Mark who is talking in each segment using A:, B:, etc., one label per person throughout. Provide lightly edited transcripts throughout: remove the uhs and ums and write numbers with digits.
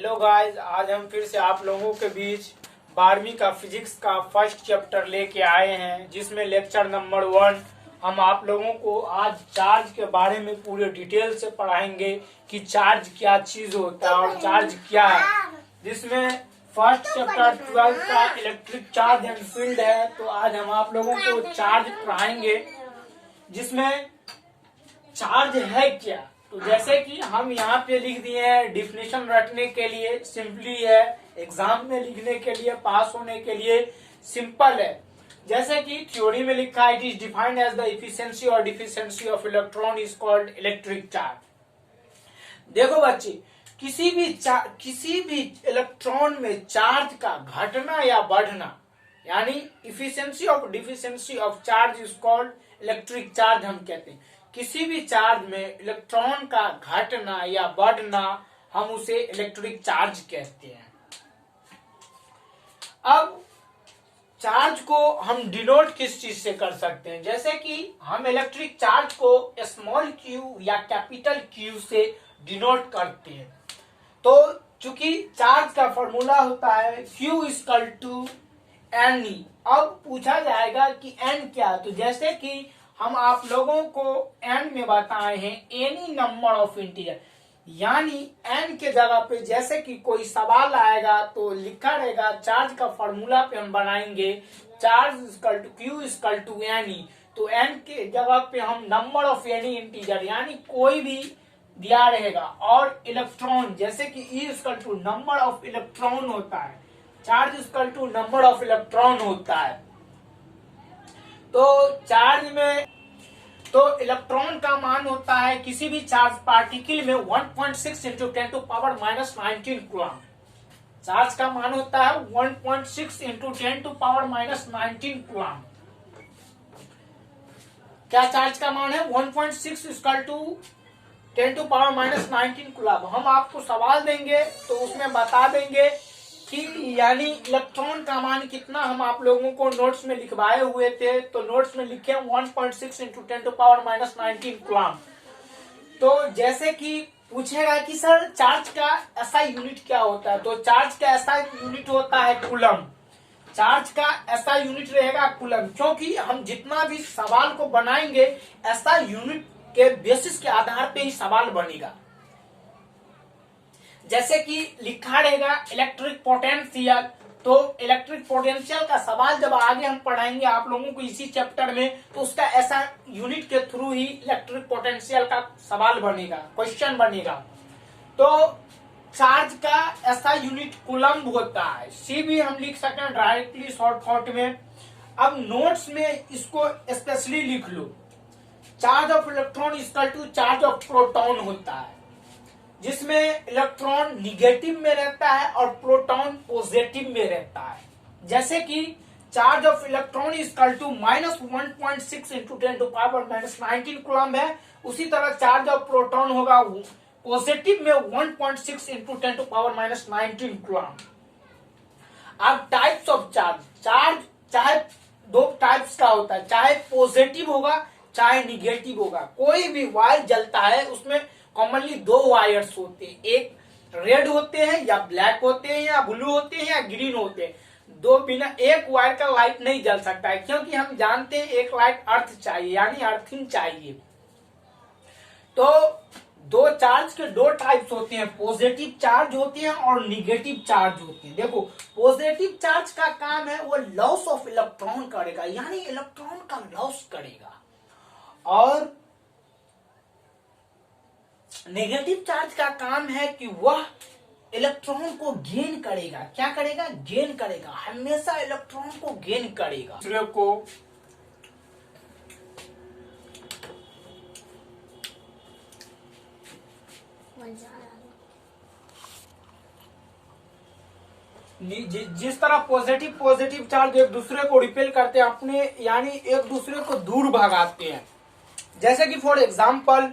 A: Hello guys, आज हम फिर से आप लोगों के बीच 12वीं का फिजिक्स का फर्स्ट चैप्टर लेके आए हैं, जिसमें लेक्चर नंबर 1 हम आप लोगों को आज चार्ज के बारे में पूरे डिटेल से पढ़ाएंगे कि चार्ज क्या चीज होता है और चार्ज क्या है। जिसमें फर्स्ट चैप्टर 12 का इलेक्ट्रिक चार्ज एंड फील्ड है। तो आज हम आप लोगों को चार्ज पढ़ाएंगे, जिसमें चार्ज है क्या। तो जैसे कि हम यहाँ पे लिख दिए हैं, डिफिनेशन रटने के लिए सिंपली है, एग्जाम में लिखने के लिए, पास होने के लिए सिंपल है। जैसे कि थ्योरी में लिखा है, it is defined as the efficiency और deficiency of electron is called electric charge. देखो बच्चे, किसी भी इलेक्ट्रॉन में चार्ज का घटना या बढ़ना, यानी efficiency of deficiency of charge is called electric charge हम कहते हैं। किसी भी चार्ज में इलेक्ट्रॉन का घटना या बढ़ना, हम उसे इलेक्ट्रिक चार्ज कहते हैं। अब चार्ज को हम डिनोट किस चीज से कर सकते हैं, जैसे कि हम इलेक्ट्रिक चार्ज को स्मॉल क्यू या कैपिटल क्यू से डिनोट करते हैं। तो चूंकि चार्ज का फॉर्मूला होता है Q इक्वल टू NE। अब पूछा जाएगा कि N क्या, तो जैसे कि हम आप लोगों को N में बताए हैं एनी नंबर ऑफ इंटीजर, यानी N के जगह पे जैसे कि कोई सवाल आएगा तो लिखा रहेगा, चार्ज का फॉर्मूला पे हम बनाएंगे charge equal to Q equal to NE। तो N के जगह पे हम नंबर ऑफ एनी इंटीजर, यानी कोई भी दिया रहेगा, और इलेक्ट्रॉन जैसे कि E equal to number of electron होता है, charge equal to number of electron होता है। तो चार्ज में तो इलेक्ट्रॉन का मान होता है किसी भी चार्ज पार्टिकल में 1.6 into 10 to power minus 19 coulomb. Charge का मान होता है 1.6 into 10 to power minus 19 coulomb. क्या चार्ज का मान है 1.6 equal to 10 to power minus 19 coulomb. हम आपको सवाल देंगे तो उसमें बता देंगे कि यानी इलेक्ट्रॉन का मान कितना, हम आप लोगों को नोट्स में लिखवाए हुए थे। तो नोट्स में लिखे 1.6 into 10 to power minus 19 coulomb. तो जैसे कि पूछेगा कि सर चार्ज का एसआई यूनिट क्या होता है, तो चार्ज का एसआई यूनिट होता है कूलम। चार्ज का एसआई यूनिट रहेगा कूलम, क्योंकि हम जितना भी सवाल को बनाएंगे एसआई यूनिट के बेसिस के आधार पे ही सवाल बनेगा। जैसे कि लिखा रहेगा इलेक्ट्रिक पोटेंशियल, तो इलेक्ट्रिक पोटेंशियल का सवाल जब आगे हम पढ़ाएंगे आप लोगों को इसी चैप्टर में, तो उसका ऐसा यूनिट के थ्रू ही इलेक्ट्रिक पोटेंशियल का सवाल बनेगा, क्वेश्चन बनेगा। तो चार्ज का ऐसा यूनिट कूलम्ब होता है। सी भी हम लिख सकते हैं डायरेक्टली शॉर्टकट में। अब नोट्स में इसको स्पेशली लिख लो, charge of electron equal to charge of proton होता है, जिसमें इलेक्ट्रॉन निगेटिव में रहता है और प्रोटॉन पॉजिटिव में रहता है। जैसे कि charge of electron equal to minus 1.6 into 10 to power minus 19 coulomb है, उसी तरह चार्ज ऑफ प्रोटॉन होगा पॉजिटिव में 1.6 into 10 to power minus 19 coulomb. अब टाइप्स ऑफ चार्ज चाहे दो टाइप्स का होता है, चाहे पॉजिटिव होगा चाहे निगेटिव होगा। कोई भी वायर जलता है उसमें कॉमनली दो वायर्स होते हैं, एक रेड होते हैं या ब्लैक होते हैं या ब्लू होते हैं या ग्रीन होते हैं। दो बिना एक वायर का लाइट नहीं जल सकता है, क्योंकि हम जानते हैं एक लाइट अर्थ चाहिए, यानी अर्थिंग चाहिए। तो दो चार्ज के दो टाइप्स होते हैं, पॉजिटिव चार्ज होते हैं और निगेटिव चार्ज होते हैं। देखो, पॉजिटिव चार्ज का काम है वो लॉस ऑफ इलेक्ट्रॉन करेगा, यानी इलेक्ट्रॉन का लॉस करेगा, और नेगेटिव चार्ज का काम है कि वह इलेक्ट्रॉन को गेन करेगा। क्या करेगा? गेन करेगा, हमेशा इलेक्ट्रॉन को गेन करेगा। दूसरे को जिस तरह पॉजिटिव चार्ज एक दूसरे को रिपेल करते हैं अपने, यानी एक दूसरे को दूर भगाते हैं। जैसे कि फॉर एग्जाम्पल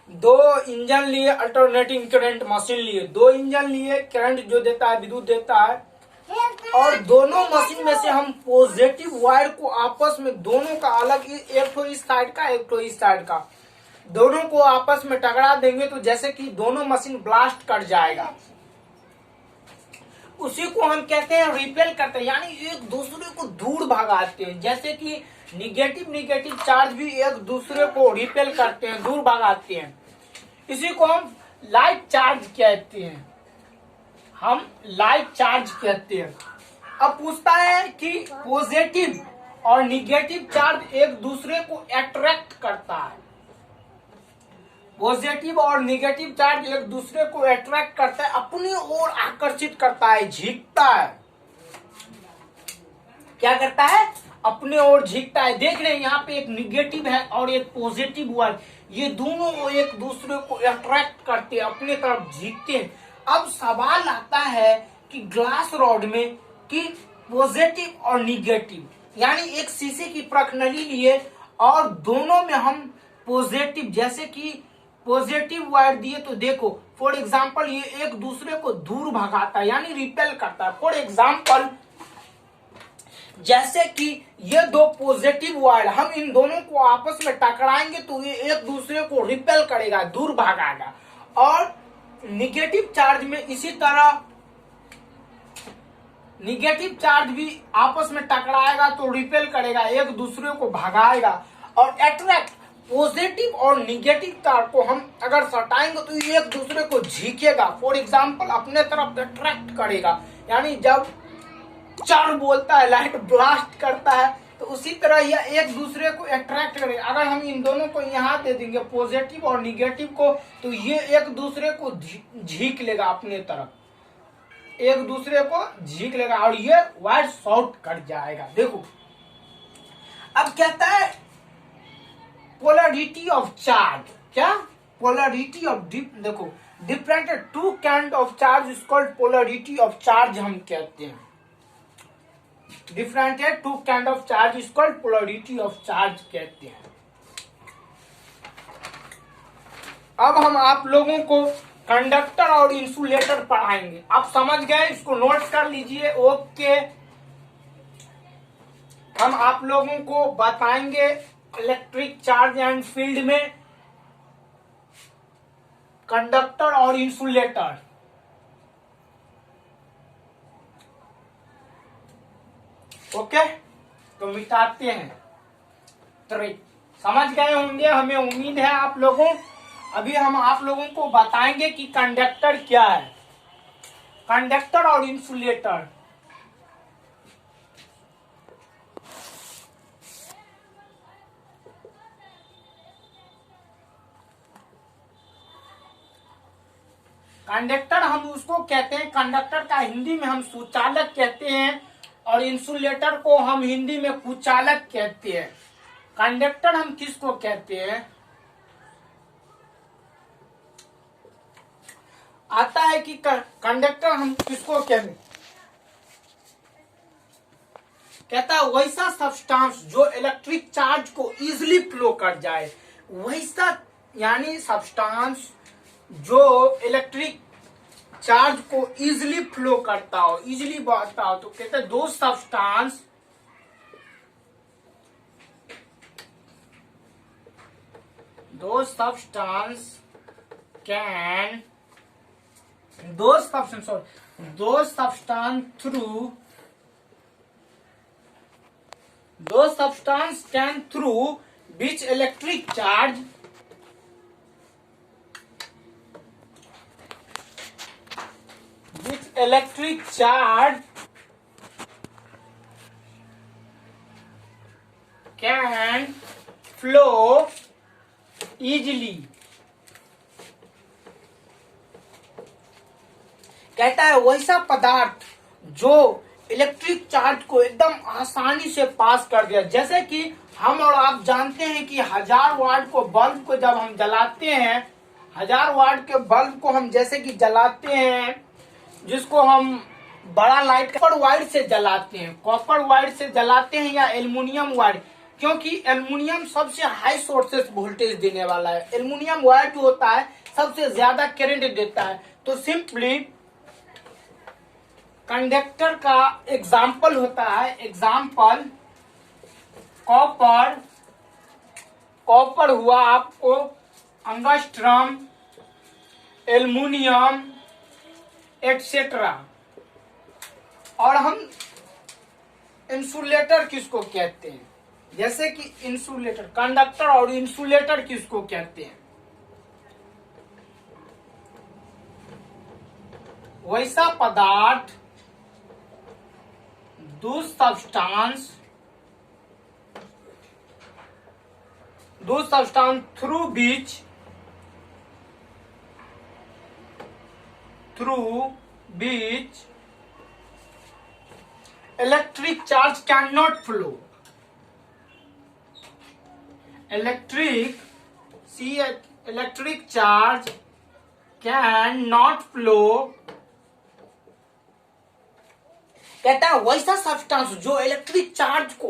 A: दो इंजन लिए, अल्टरनेटिंग करंट मशीन लिए, दो इंजन लिए, करंट जो देता है विद्युत देता है, और दोनों मशीन में से हम पॉजिटिव वायर को आपस में दोनों का अलग, एक तो इस साइड का एक तो इस साइड का, दोनों को आपस में टकरा देंगे तो जैसे कि दोनों मशीन ब्लास्ट कर जाएगा, उसी को हम कहते हैं रिपेल करते हैं, यानी एक दूसरे को दूर भगाते हैं। जैसे कि निगेटिव चार्ज भी एक दूसरे को रिपेल करते हैं, दूर भगाते हैं। इसी को हम लाइक चार्ज कहते हैं, हम लाइक चार्ज कहते हैं। अब पूछता है कि पॉजिटिव और निगेटिव चार्ज एक दूसरे को अट्रैक्ट करता है, पॉजिटिव और निगेटिव चार्ज एक दूसरे को अट्रैक्ट करता है, अपनी ओर आकर्षित करता है, झींकता है। क्या करता है? अपने ओर झींकता है। देख रहे हैं यहाँ पे एक निगेटिव है और एक पॉजिटिव हुआ है, ये दोनों एक दूसरे को अट्रैक्ट करते हैं, अपने तरफ झींकते हैं। अब सवाल आता है कि ग्लास रॉड में कि पॉजिटिव और निगेटिव, यानी एक शीशे की प्रखनली लिए और दोनों में हम पॉजिटिव, जैसे कि पॉजिटिव वायर दिए तो देखो फॉर एग्जाम्पल ये एक दूसरे को दूर भगाता है, यानी रिपेल करता है। फॉर एग्जाम्पल जैसे कि ये दो पॉजिटिव वायर, हम इन दोनों को आपस में टकराएंगे तो ये एक दूसरे को रिपेल करेगा, दूर भागेगा। और निगेटिव चार्ज में इसी तरह निगेटिव चार्ज भी आपस में टकराएगा तो रिपेल करेगा, एक दूसरे को भगाएगा। और अट्रैक्ट, पॉजिटिव और निगेटिव तार को हम अगर सटाएंगे तो ये एक दूसरे को झीकेगा, फॉर एग्जाम्पल अपने तरफ अट्रैक्ट करेगा। यानी जब चर बोलता है, लाइट ब्लास्ट करता है, तो उसी तरह यह एक दूसरे को अट्रैक्ट करेगा। अगर हम इन दोनों को यहाँ दे देंगे पॉजिटिव और निगेटिव को, तो ये एक दूसरे को झीक लेगा, अपने तरफ एक दूसरे को झीक लेगा और ये वायर शॉर्ट कट जाएगा। देखो अब कहता है पोलरिटी ऑफ चार्ज, क्या पोलरिटी ऑफ देखो different two kind of charge is called polarity of charge, हम कहते हैं डिफरेंट है, two kind of charge is called polarity of charge कहते हैं। अब हम आप लोगों को कंडक्टर और इंसुलेटर पढ़ाएंगे। आप समझ गए, इसको नोट कर लीजिए। ओके, हम आप लोगों को बताएंगे इलेक्ट्रिक चार्ज एंड फील्ड में कंडक्टर और इंसुलेटर। ओके, तो मिटाते हैं ट्रिक। समझ गए होंगे, हमें उम्मीद है आप लोगों। अभी हम आप लोगों को बताएंगे कि कंडक्टर क्या है, कंडक्टर और इंसुलेटर। कंडक्टर हम उसको कहते हैं, कंडक्टर का हिंदी में हम सुचालक कहते हैं और इंसुलेटर को हम हिंदी में कुचालक कहते हैं। कंडक्टर हम किसको कहते हैं? आता है कि कंडक्टर हम किसको कहते हैं? कहता है वैसा सब्सटेंस जो इलेक्ट्रिक चार्ज को इजीली फ्लो कर जाए, वैसा यानी सब्सटेंस जो इलेक्ट्रिक चार्ज को इजीली फ्लो करता हो, इजीली बहता हो, तो कहते हैं दो substance can those substance can through which electric charge can flow easily। कहता है वैसा पदार्थ जो इलेक्ट्रिक चार्ज को एकदम आसानी से पास कर दिया। जैसे कि हम और आप जानते हैं कि 1000 वाट को बल्ब को जब हम जलाते हैं, 1000 वाट के बल्ब को हम जैसे कि जलाते हैं, जिसको हम बड़ा लाइट कॉपर वायर से जलाते हैं, कॉपर वायर से जलाते हैं या एल्युमिनियम वायर, क्योंकि एल्युमिनियम सबसे हाई सोर्सेस वोल्टेज देने वाला है। एल्युमिनियम वायर जो होता है सबसे ज्यादा करंट देता है। तो सिंपली कंडक्टर का एग्जाम्पल होता है, एग्जाम्पल कॉपर हुआ आपको अंगस्ट्रम, एल्युमिनियम एक्सेट्रा। और हम इंसुलेटर किसको कहते हैं? जैसे कि इंसुलेटर, कंडक्टर और इंसुलेटर किसको कहते हैं? वैसा पदार्थ, those substance through which electric charge cannot flow. Electric charge cannot flow। कहता है वैसा सब्सटेंस जो इलेक्ट्रिक चार्ज को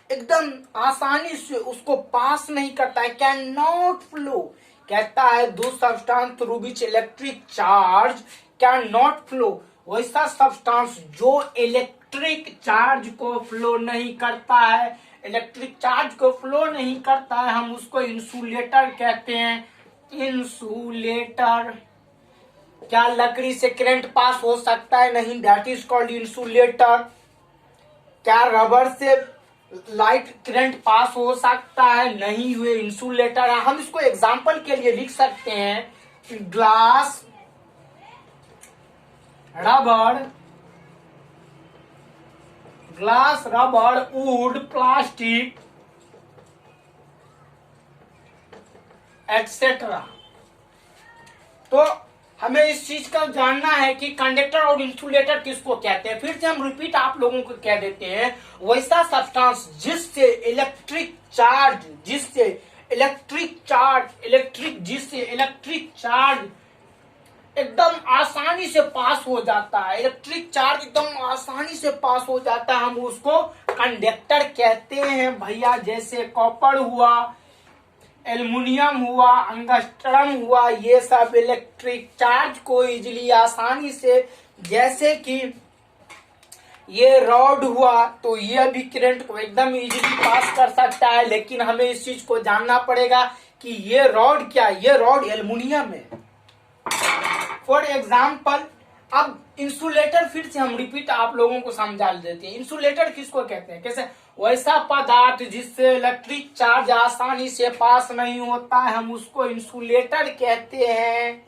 A: एकदम आसानी से उसको पास नहीं करता है, कैन नॉट फ्लो। कहता है दो substance through which electric charge can not flow. वैसा सब्सटेंस जो इलेक्ट्रिक चार्ज को फ्लो नहीं करता है, इलेक्ट्रिक चार्ज को फ्लो नहीं करता है, हम उसको इंसुलेटर कहते हैं। इंसुलेटर। क्या लकड़ी से करंट पास हो सकता है? नहीं, दैट इज कॉल्ड इंसुलेटर। क्या रबर से लाइट करंट पास हो सकता है? नहीं, हुए इंसुलेटर है। हम इसको एग्जांपल के लिए लिख सकते हैं, glass, rubber, would, plastic etcetera. तो हमें इस चीज का जानना है कि कंडक्टर और इंसुलेटर किसको कहते हैं। फिर से हम रिपीट आप लोगों को कह देते हैं, वैसा सब्सटेंस जिससे इलेक्ट्रिक चार्ज एकदम आसानी से पास हो जाता है, इलेक्ट्रिक चार्ज एकदम आसानी से पास हो जाता है, हम उसको कंडक्टर कहते हैं भैया। जैसे कॉपर हुआ, एल्युमिनियम हुआ, अंगस्ट्रम हुआ, ये सब इलेक्ट्रिक चार्ज को इजीली आसानी से, जैसे कि ये रॉड हुआ तो ये भी करंट को एकदम इजीली पास कर सकता है। लेकिन हमें इस चीज को जानना पड़ेगा कि ये रॉड क्या है। ये रॉड एल्युमिनियम है। फॉर एग्जाम्पल, अब इंसुलेटर फिर से हम रिपीट आप लोगों को समझा देते हैं। इंसुलेटर किसको कहते हैं? कैसे? वैसा पदार्थ जिससे इलेक्ट्रिक चार्ज आसानी से पास नहीं होता है, हम उसको इंसुलेटर कहते हैं।